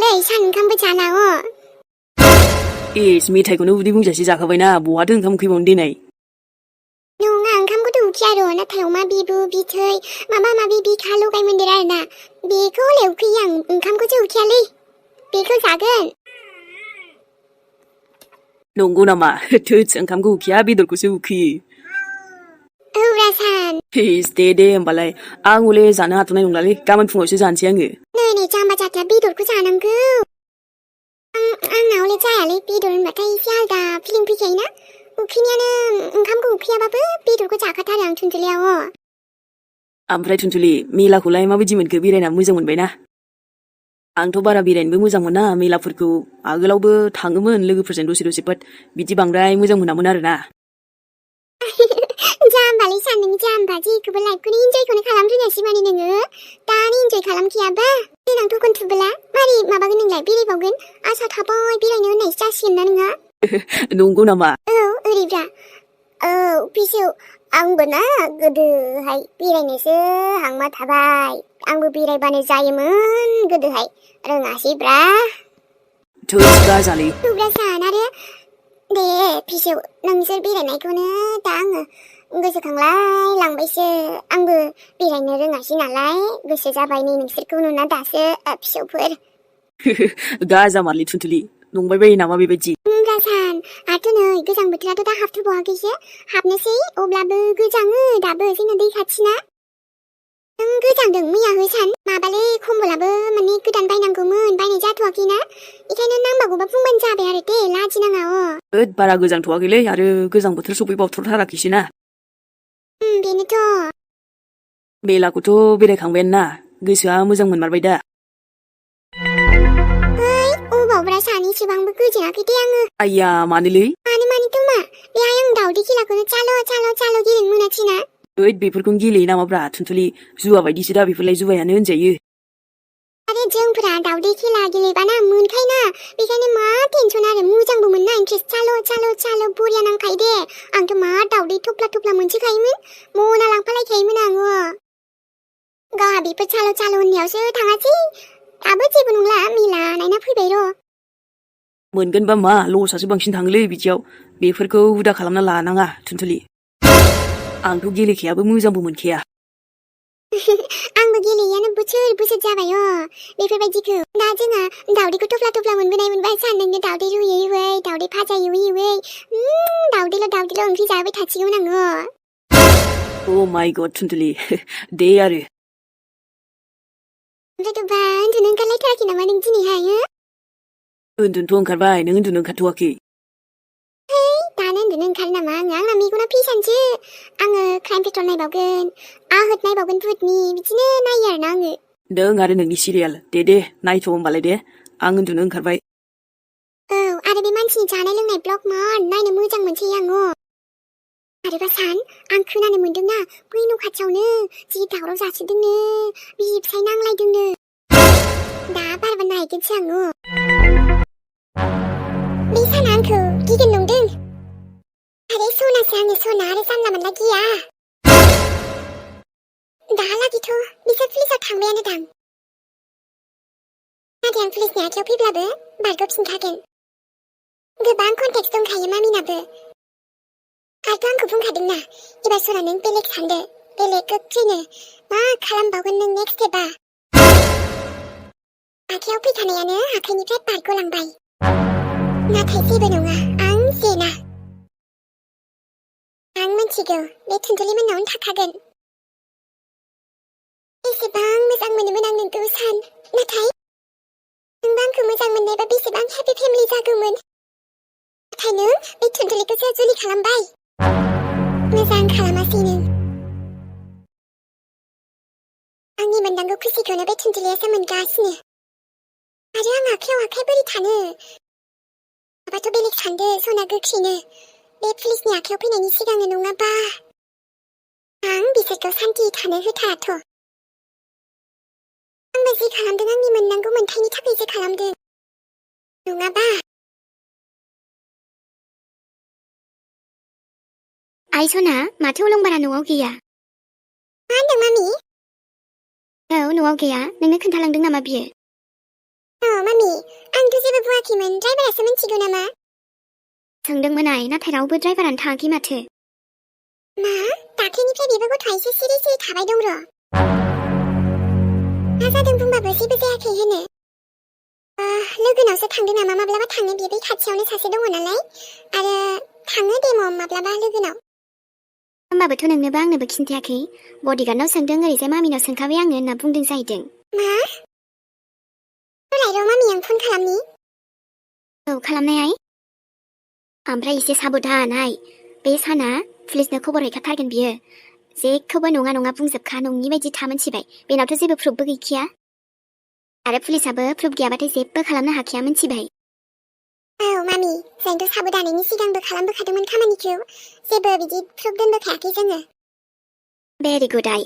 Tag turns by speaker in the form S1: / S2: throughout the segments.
S1: जाखांबायलै सान ओंखामबो जाना
S2: मेथाइखौनो उदै बुंजासे जाखाबायना बहाथो ओंखाम उखैबावनो दिनै
S1: नङा ओंखामखौथ' उखैया र' नाथाय अमा बिबु बिथै माबा माबि बिखा लगाय मोन्देर आरोना बेखौ हले उखैयो आं ओंखामखौसो उखैयालै बेखौ जागोन
S2: नंगौ नामा थोस ओंखामखौ उखैया बेदरखौसो उखैयो
S1: औब्रा सान
S2: दे होमबालाय आं हले जानो हाथ'नाय नंलालै गाबोन फुङावसो जानोसै आङो
S1: नै जाम्बा जाथ्रा बेदरखौ जानांगौ आंना हले जायालै बेदर होनबाथाय एसे आलदा फिलिं फैखायोना उखैनायानो ओंखामखौ उखैयाबाबो बेदरखौ जाखाथारो आं थुनथुलियाव
S2: ओमफ्राय थुनथुलि मेलाखौलाय माबायदि मोनखो बेरायना मोजां मोनबायना आंथ' बारा बेरायनोबो मोजां मोना मेलाफोरखौ आगोलावबो थाङोमोन लोगोफोरजों दसे बाट बिदि बांद्राय मोजां मोनामोन आरोना
S1: जाम्बालै सान नों जाम्बा जेखौबो लाइफखौनो इन्जयखौनो खालामफैनायसै माने नोङो दानो इन्जय खालामखायाबा देनां थखन थुबोला मारै माबागोन नोंलाय बेरायबावगोन आसा थाबाय बेरायनो होननायसो जासिगोन ना नोंहा
S2: नंगौ नामा
S1: औ ओरैब्रा औ फिसौ आंबो ना गोदोहाय बेरायनोसो हांमा थाबाय आंबो बेरायबानो जायोमोन गोदोहाय रोङासैब्रा
S2: थोस गाजालै
S1: थुब्रा सान आरो दे फिसौ नोंसोर बेरायनायखौनो दा आङो गोसोखांलाय लांबायसो आंबो बेरायनो रोङासै नालाय गोसो जाबाय नै नोंसोरखौ नुना दासो फिसौफोर
S2: गाजामारलै थुनथुलि नंबाय बायो नामा बेबायदि
S1: सान आरो नै गोजां बोथोराथ' दा हाबथ'बावाखैसो हाबनोसै अब्लाबो गोजाङो दाबो जोंना दै खाथिना नों गोजांदों मैयाहो सान माबालै खम्बलाबो माने गोदान बायनांगौमोन बायनाय जाथ'वाखैना बेखायनो नांबागौबा बुंबानो जाबाय आरो दे लाजिनाङा
S2: बारा गोजांथ'वाखैलै आरो गोजां बोथोर सफैबावथाराखैसै ना
S1: बेनोथ'
S2: मेलाखौथ' बेरायखांबायानो ना गोसोआ मोजां मोनमारबाय दा
S1: अबावब्रा सान इसेबांबो गोजोनाखै दे आङो
S2: आइया मानोलै
S1: मानोथ' मा बेहाय आं दावदै खेलाखौनो चाल' गेलेनो मोनाखिसैना
S2: बेफोरखौनो गेलेयो नामाब्रा थुनथुलि जुवा बायदिसो दा बेफोरलाय जुवायानो होनजायो
S1: आरे जोंफोरा दावदै खेला गेलेबाना मोनखायोना बेखायनो मा टेनसन आरो मोजांबो मोनना इन्ट्रेस्ट चाल' बरिया नांखायो दे आंथ' मा दावदै थफ्ला मोनसोखायोमोन मना लांफालायखायोमोन आङो गावहा बेफोर चाल' होननायावसो थाङासै दाबो जेबो नंला मेला नायना फैबाय र'
S2: मोनगोनबा मा लसआसो बांसिन थाङोलै बिदियाव बेफोरखौ हुदा खालामना लानाङा थुनथुलि आंथ' गेलेखायाबो मोजांबो मोनखाया
S1: आंबो गेलेयानो बोसोर जाबाय बेफोरबायदिखौ दा जोंहा दावदैखौ थफ्ला मोनबोनाय मोनबाय सानदोंनो दावदै रुयै दावदै भाजा एवै दावदैल' ओंख्रि जाबाय थासिगौमोन आङो
S2: अ माय गड थुनथुलि दे आरो
S1: ओमफ्राय बा उन्दुनो ओंखारलायथाराखै नामा नों दिनैहाय
S2: उन्दुनोथ' ओंखारबाय नों उन्दुनो ओंखारथ'वाखै
S1: दानो उन्दुनो ओंखारो नामा आंना मेगना फिसानोसो आङो क्राइम पेट्रल नायबावगोन आहट नायबावगोन भुटनि बिदिनो नायो आरोना आङो
S2: नों आरो नोंनि सिरियाल दे नायथ' होमबालाय दे आं उन्दुनो ओंखारबाय
S1: औ आरो बे मानसिनि जानाय लोंनाय ब्लगमोन नायनो मोजां मोनसै आङो आरोबा सान आं खोनानो मोनदोंना बै न' खाथियावनो जि दावराव जासिदोंनो बिसि फिसाय नांलायदोंनो दा बारबा नायगोनसो आङो बे साना आंखौ गिगोन नंदों आरे सनासो आङो सना आरो जानला मोनला गिया दाहालागैथ' बिसोर पुलिसाव थांबायानो दां नाथाय आं पुलिसनि आखायाव फैब्लाबो बारग'फिनखागोन गोबां कन्टेक्ट दंखायो मामिनाबो आरोथ' आंखौ बुंखादोंना एबार सना नों बेलेग सानदो बेलेग गोख्रैनो मा खालामबावगोन नों नेक्स्ट स्टेपआ आखायाव फैखानायानो आखाइनिफ्राय बारग'लांबाय नाथाय जेबो नङा आं जेना आं मिथिगौ बे थुनथुलि मोननावनो थाखागोन एसेबां मोजां मोनोमोन आं नोंखौ सान नाथाय नोंबो आंखौ मोजां मोननायबा बेसेबां हेपि फेमिलि जागौमोन नाथाय नों बे थुनथुलिखौसो जुलि खालामबाय मोजां खालामासै नों आंनि मोननांगौ खुसिखौनो बे थुनथुलियासो मोनगासिनो आरो आं आखायाव आखाइ बोरै थानो माबाथ' बेलेग सानदो सना गोख्रैनो बे पुलिसनि आखायाव फैनायनि सिगांनो नङाबा आं बिसोरखौ सान्थि थानो होथाराथ' आंबो जि खालामदों आंनि मोननांगौ मोन्थायनि थाखायसो खालामदों नङाबा आइ सना माथो अलंबारा न'आव गैया मा होनदों मामि औ न'आव गैया नोंनो खोन्थालांदों नामा बियो मामि आंथ' जेबो बुङाखैमोन ड्राइभारासो मिथिगौ नामा
S3: सोंदोंमोन आइ नाथाय रावबो ड्राइभारानो थाङाखै माथो
S1: मा दाख्लैनिफ्राय बेबो गथ'आ एसे सिरि सिरि थाबाय दं र' मा जादों बुंबाबो जेबो जायाखै होनो लोगोनावसो थांदों नामा माब्लाबा थाङो बेबो खाथियावनो सासे दङ नालाय आरो थाङो दे माब्लाबा लोगोनाव
S3: होमबाबोथ' नोंनोबो आंनोबो खिन्थायाखै बडिगार्डनाव सोंदों ओरैजाय मामिनाव सोंखाबाय आङो होनना बुंदों जाहैदों
S1: मा र' मामि आं फन खालामनि
S3: औ खालामनाय आइ ओमफ्राय एसे साबधान आइ बे साना पुलिसनो खबर हैखाथारगोन बियो जेखौबो नङा नङा बुंजोबखा नङि बायदि था मोनथिबाय बेनावथ' जेबो प्रुफबो गैखाया आरो पुलिसाबो प्रुफ गैयाबाथाय जेबो खालामनो हाखाया मोनथिबाय
S1: औ मामि जोंथ' साबधानैनि सिगांबो खालामबोखादोंमोन खामानिखौ जेबो बिदि प्रुफ दोनबोखायाखै जोङो
S3: भेरि गुड आइ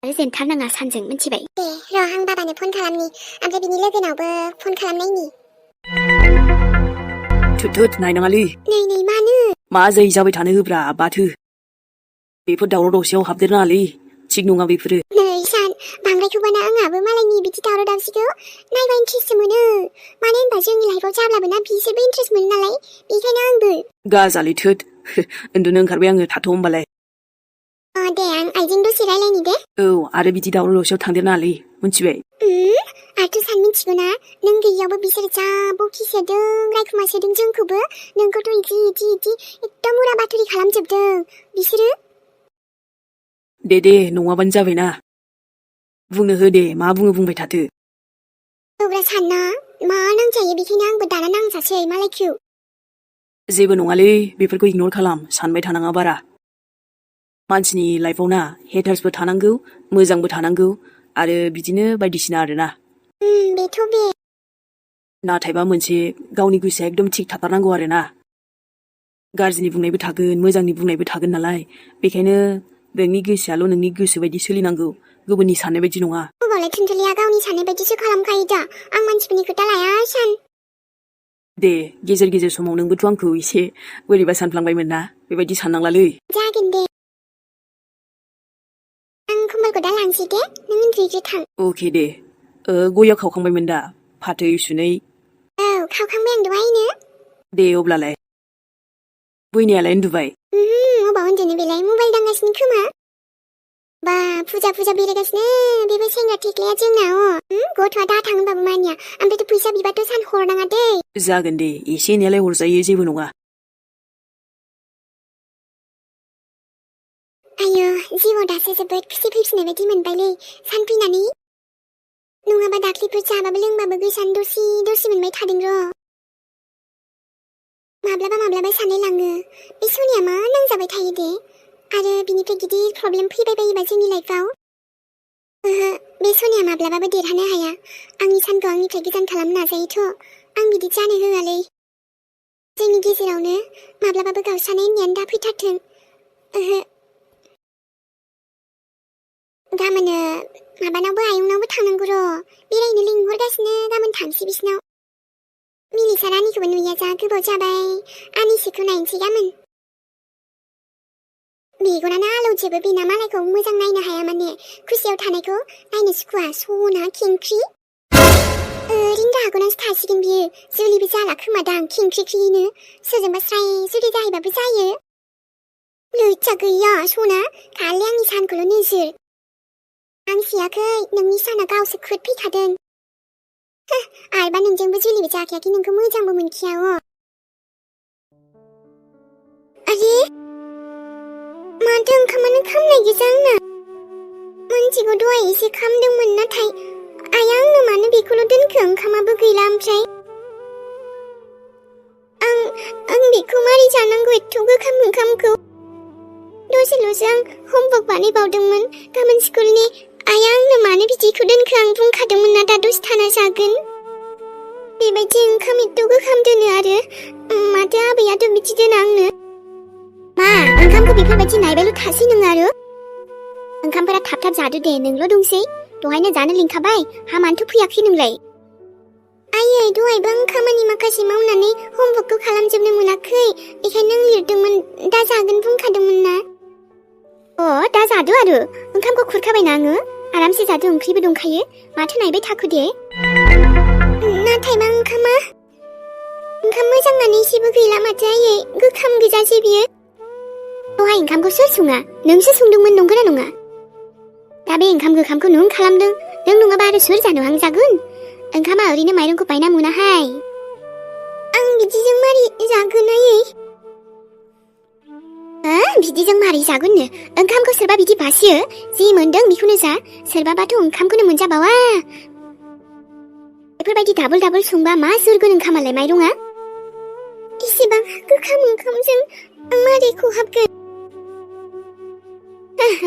S3: आरो जेनथारनाङा सानजों मोनथिबाय
S1: दे र' आं बाबानो फन खालामनि ओमफ्राय बिनि लोगोनावबो फन खालामनायनि
S2: थुद नायनाङालै
S1: नै मानो
S2: मा जै जाबाय थानो होब्रा बाथो बेफोर दावराव दावसियाव हाबदेरनाङालै थिग नङा बेफोरो
S1: नै सान बांद्रायखौबाना आंहाबो मालायनि बिदि दावराव दावसिखौ नायबा इन्ट्रेस्ट मोनो मानो होनबा जोंनि लाइफआव जाब्लाबो ना बिसोरबो इन्ट्रेस्ट मोनो नालाय बेखायनो आंबो
S2: गाजालै थोद उन्दुनो ओंखारबाय आङो थाथ' होमबालाय
S1: दे आं आइजों दसे रायलायनि दे
S2: औ आरो बिदि दावराव दावसियाव थांदेरनाङालै मोनथिबाय
S1: आरोथ' सान मिथिगौ ना नों गैयावबो बिसोर जा बखि सोदों रायखुमा सोदों जोंखौबो नोंखौथ' इदि एकदम उरा बाथुरि खालामजोबदों बिसोरो
S2: दे नङाबानो जाबायना बुंनो हो दे मा बुङो बुंबाय थाथो
S1: औब्रा सानना मा नांजायो बेखायनो आंबो दाना नांजासै मालायखौ
S2: जेबो नङालै बेफोरखौ इगनर खालाम सानबाय थानाङा बारा मानसिनि लाइफआव ना हेटार्सबो थानांगौ मोजांबो थानांगौ आरो बिदिनो बायदिसिना आरोना
S1: बेथ' बे
S2: नाथायबा मोनसे गावनि गोसोआ एकदम थिग थाथारनांगौ आरोना गाज्रिनि बुंनायबो थागोन मोजांनि बुंनायबो थागोन नालाय बेखायनो नोंनि गोसोआल' नोंनि गोसो बायदि सोलिनांगौ गुबुननि साननाय बायदि नङा
S1: होमबालाय थुनथुलिया गावनि साननाय बायदिसो खालामखायो दा आं मानसिफोरनि खोथा लाया सान
S2: दे गेजेर गेजेर समाव नोंबोथ' आंखौ एसे बोरैबा सानफ्लांबायमोन ना बेबायदि साननांलालै
S1: जागोन दे आं कम्बलखौ दा लांसै दे नों उन्दुहैग्रो थां
S2: अके दे गया खावखांबायमोन दा फाथै सुनै
S1: औ खावखांबाय आं दहायनो
S2: दे अब्लालाय बैनायालाय उन्दुबाय
S1: अबाव उन्दुनो बेलाय मबाइल दांगासिनो खोमा बा फुजा बेरायगासिनो बेबो सेंग्रा थेख्लाया जोंना गथ'आ दा थाङोबाबो मानिया ओमफ्रायथ' फैसा बिबाथ' सान हरनाङा दै
S2: जागोन दे एसे एनैयालाय हरजायो जेबो नङा
S1: आयो जिउआव दासो जोबोद खुसि फैफिननाय बायदि मोनबायलै सान फैनानै नङाबा दाख्लैफोर जाबाबो लोंबाबो गोसोआनो दसे मोनबाय थादों र' माब्लाबा सानलाय लाङो बे सनिया मा नांजाबाय थायो दे आरो बिनिफ्राय गिदिर प्रब्लेम फैबाय बायोबा जोंनि लाइफआव बे सनिया माब्लाबाबो देरहानो हाया आंनि सानखौ आंनिफ्राय गोजान खालामनो नाजायोथ' आं बिदि जानो होआलै जोंनि गेजेरावनो माब्लाबाबो गावस्रानाय होननायानो दा फैथारथों गाबोनो माबानावबो आयंनावबो थांनांगौ र' बेरायनो लिंहरगासिनो गाबोन थांसै बिसिनाव मिलिसा रानिखौबो नुया जा गोबाव जाबाय आनिसिखौ नायनोसै गाबोन मेगनानो आलौजोबो बेना मालायखौ मोजां नायनो हाया माने खुसियाव थानायखौ नायनो सुखुवा सना खेंख्रि ओरैनो रागावनासो थासिगोन बियो जुलिबो जाला खोमादां खेंख्रिख्रिनो सोरजोंबा स्राय जुलि जाहैबाबो जायो लैथोआ गैया सना खालि आंनि सानखौल' नोजोर आं सियाखै नोंनि साना गावसो खोद फैखादों आरबा नोंजोंबो जुलिबो जाखायाखै नोंखौ मोजांबो मोनखाया आरे माथो ओंखामानो खामनाय गोजा आंना मोनथिगौ दहाय एसे खामदोंमोन नाथाय आइया आंनो मानो बेखौल' दोनखो ओंखामाबो गैला ओमफ्राय आं बेखौ मारै जानांगौ एथ' गोखाम ओंखामखौ दसेल'सो आं होमवर्क बानायबावदोंमोन गाबोन स्कुलनि आइया आंनो मानो बिदिखौ दोनखो आं बुंखादोंमोन ना दा दसे थाना जागोन बेबायदि ओंखाम एथ' गोखाम दोनो आरो माथो आबैयाथ' बिदि दोना आंनो मा ओंखामखौ बेफोरबायदि नायबायल' थासै नों आरो ओंखामफोरा थाब जादो दे नोंल' दंसै दहायनो जानो लिंखाबाय हामानोथ' फैयाखै नोंलाय आयै दहायबो आं खामानि माखासे मावनानै होमवर्कखौ खालामजोबनो मोनाखै बेखायनो आं लिरदोंमोन दा जागोन बुंखादोंमोन ना दा जादो आरो ओंखामखौ खुरखाबायना आङो आरामसे जादो ओंख्रिबो दंखायो माथो नायबाय थाखो दे नाथायबा ओंखाम मोजाङानो एसेबो गैला माथो आयै गोखाम गोजासो बियो
S3: दहाय ओंखामखौ सोर सङा नोंसो संदोंमोन नंगौना नङा दा बे ओंखाम गोखामखौ नों खालामदों नों नङाबा आरो सोर जानो हांजागोन ओंखामा ओरैनो माइरंखौ बायना मोनाहाय
S1: आं बिदिजों मारै जागोन आयै
S3: बिदिजों मारै जागोननो ओंखामखौ सोरबा बिदि बासियो जि मोनदों बेखौनो जा सोरबाबाथ' ओंखामखौनो मोनजाबावा बेफोरबायदि दाबल संबा मा जोरगोन ओंखामालाय माइरङा
S1: इसेबां गोखाम ओंखामजों आं मारै खहाबगोन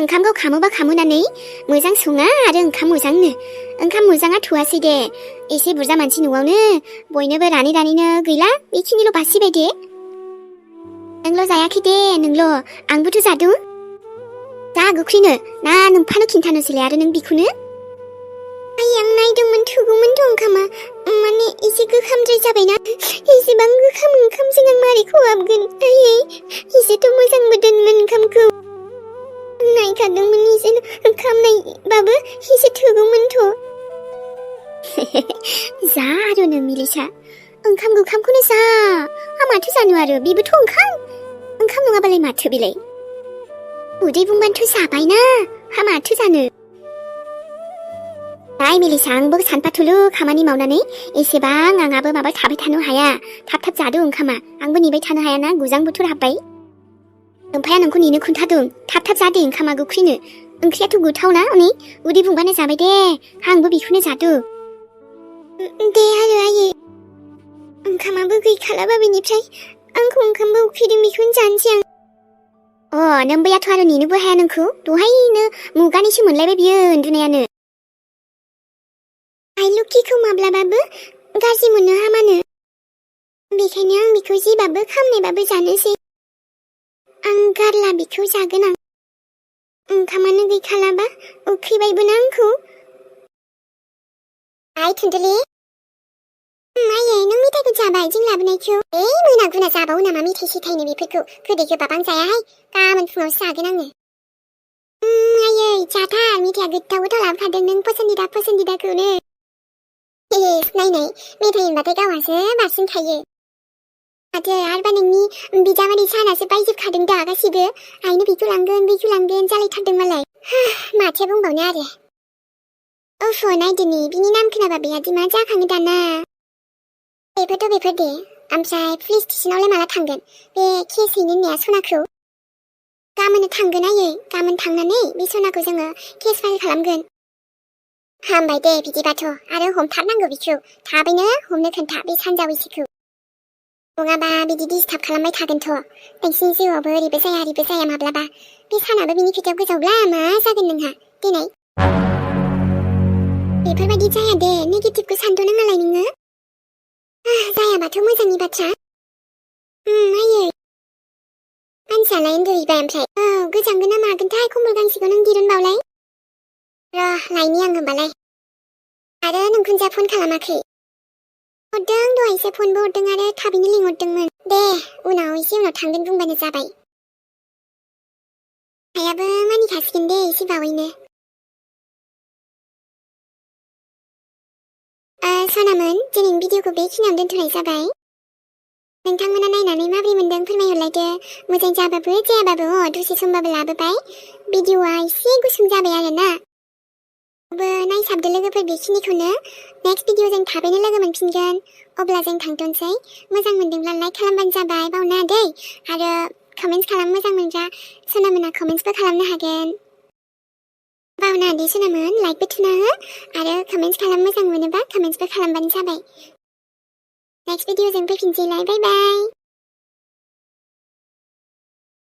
S3: ओंखामखौ खामोबा खामोनानै मोजां सङा आरो ओंखाम मोजाङा थोआसै दे एसे बुरजा मानसि न'आवनो बयनोबो रानैनो गैला बेखिनिल' बासिबाय दे नोंल' जायाखै दे नोंल' आंबोथ' जादों जा गोख्रैनो ना नोंफानो खिन्थानोसैलाय आरो नों बेखौनो
S1: आयै आं नायदोंमोन थोगौमोनथ' ओंखामा माने एसे गोखामद्राय जाबायना एसेबां गोखाम ओंखामजों आं मारै खहाबगोन आयै एसेथ' मोजां मोनदोंमोन ओंखामखौ नायखादोंमोन एसे खामनायबाबो एसे थोगौमोनथ'
S3: जा आरो नों मिलिसा ओंखाम गोखामखौनो जा माथो जानो आरो बेबोथ' ओंखाम नङाबालाय माथो बेलाय उदै बुंबानोथ' जाबायना माथो जानो नाय मिलिसा आंबो सानफाथुलु खामानि मावनानै एसेबां आंहाबो माबा थाबाय थानो हाया थाब जादो ओंखामा आंबो नेबाय थानो हायाना गोजां बोथोर हाबबाय ओमफ्राय नोंखौ नेनो खोन्थादों थाब जादो ओंखामा गोख्रैनो ओंख्रियाथ' गोथावना हनै उदै बुंबानो जाबाय दे आंबो बेखौनो जादो
S1: दे आरो आयै ओंखामाबो गैखालाबा बेनिफ्राय आंखौ ओंखामबो उखैदों बेखौनो जानोसै
S3: आं नोंबैयाथ' आरो नेनोबो हाया नोंखौ दहायनो मुगानैसो मोनलायबाय बियो उन्दुनायानो
S1: आइ लक्ष्मीखौ माब्लाबाबो गाज्रि मोननो हामानो बेखायनो आं बेखौ जेबाबो खामनायबाबो जानोसै आं गारला बेखौ जागोन आं ओंखामानो गैखालाबा उखैबायबोना आंखौ आइ थुन्दुलि आयै नों मेथाइखौ जाबाय जों लाबोनायखौ मोना गुना जाबावो नामा मेथाइ सेथायनो बेफोरखौ गोदै गोबाब आं जायाहाय गाबोन फुङावसो जागोन आङो आयै जाथार मेथाइया गोथाव लाबोखादों नों पसन्दिदाखौनो नायनाय मेथाइ होनबाथाय गावहासो बारसिनखायो माथो आरोबा नोंनि बिजामादै सानासो बायजोबखादों दा गासिबो आइनो बेखौ लांगोन जालायथारदों मालाय माथो बुंबावनो आरो नायदोनि बिनि नाम खोनाबा बेहादि मा जाखाङो दाना बेफोर दे ओमफ्राय पुलिस स्टेशनावलाय माला थांगोन बे केस हैनो होननाया सनाखौ गाबोननो थांगोन आयै गाबोन थांनानै बे सनाखौ जोङो केस फाइल खालामगोन हामबाय दे बिदिबाथ' आरो हमथारनांगौ बिखौ थाबैनो हमनो खोन्था बे सानजावैसोखौ नङाबा बिदि डिस्टार्ब खालामबाय थागोनथ' नोंसिनि जिउआवबो ओरैबो जाया माब्लाबा बे सानाबो बिनि खोथायाव गोजावब्ला मा जागोन नोंहा देनाय बेफोरबायदि जाया दे नेगेटिभखौ सानद'नाङालाय नोङो जायाबाथ' मोजांनि बाथ्रा आयै मानसियालाय उन्दुहैबाय ओमफ्राय गोजांगोन ना मागोनथाय कम्बल गांसेखौ नों दिरुनबावलाय लायनि आं होमबालाय आरो नोंखुनजा फन खालामाखै हरदों दहायसो फनबो हरदों आरो थाबैनो लिंहरदोंमोन दे उनाव थांगोन बुंबानो जाबाय आइयाबो मानिखासिगोन दे एसे बावैनो सनामोन दिनैनि भिडिअखौ बेखिनियावनो दोनथ'नाय जाबाय नोंथांमोना नायनानै माबोरै मोनदों फोरमायहरलायदो मोजां जाबाबो जायाबाबो दसे समबाबो लाबोबाय भिडिअआ एसे गुसुं जाबाय आरोना नायसाबदो लोगोफोर बेखिनिखौनो नेक्स्ट भिडिअ जों थाबैनो लोगो मोनफिनगोन अब्ला जों थांथ'नोसै मोजां मोनदोंब्ला लाइक खालामबानो जाबाय बावना दै आरो कमेन्ट्स खालाम मोजां मोनग्रा सनामोना कमेन्ट्सबो खालामनो हागोन बावना दे सनामोन लाइकबो थुना हो आरो कमेन्ट्स खालाम मोजां मोनोबा कमेन्ट्सबो खालामबानो जाबाय नेक्स्ट भिडिअ जों फैफिनसैलाय बाय बाय